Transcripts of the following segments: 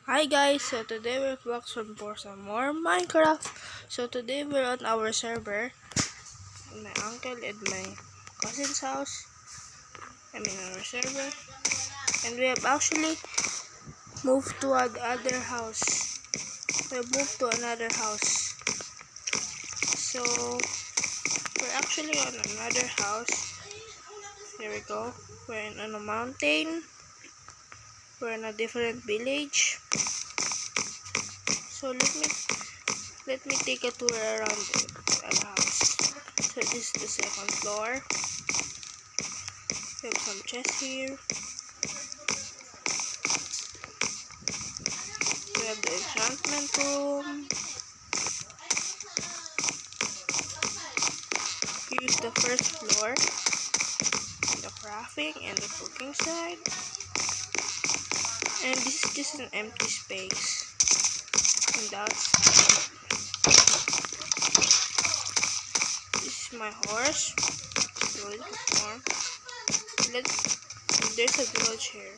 Hi guys, so today we're back for some more Minecraft. So today we're on our server, in my uncle and my cousin's house. Our server, and we have actually moved to another house. We have moved to another house. So we're actually on another house. Here we go. We're on a mountain. We're in a different village. So let me take a tour around the house. So this is the second floor. We have some chests here. We have the enchantment room. Here's the first floor. The crafting and the cooking side. And this is just an empty space. And this is my horse. So it's warm. There's a village here.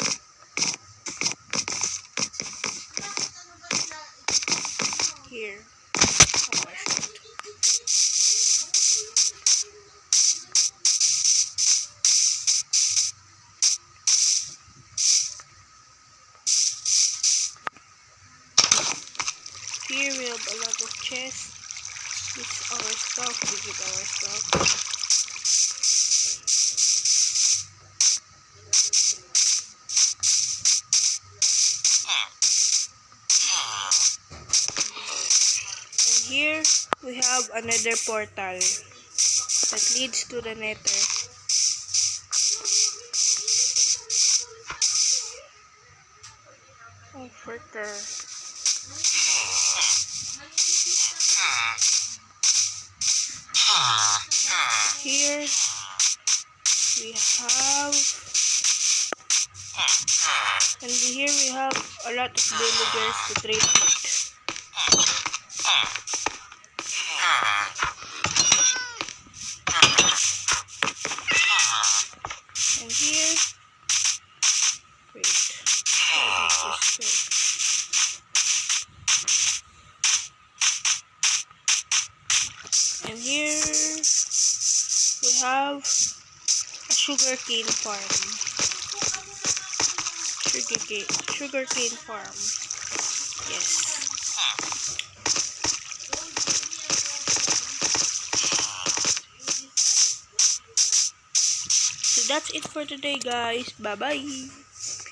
Here. Oh my shit. Here we have a lot of chests. This is our stuff. This is our stuff. And here we have another portal that leads to the nether. Oh fricker. Here we have a lot of villagers to trade with. And here wait. And here we have a sugarcane farm. Sugarcane farm. Yes. So that's it for today, guys. Bye bye.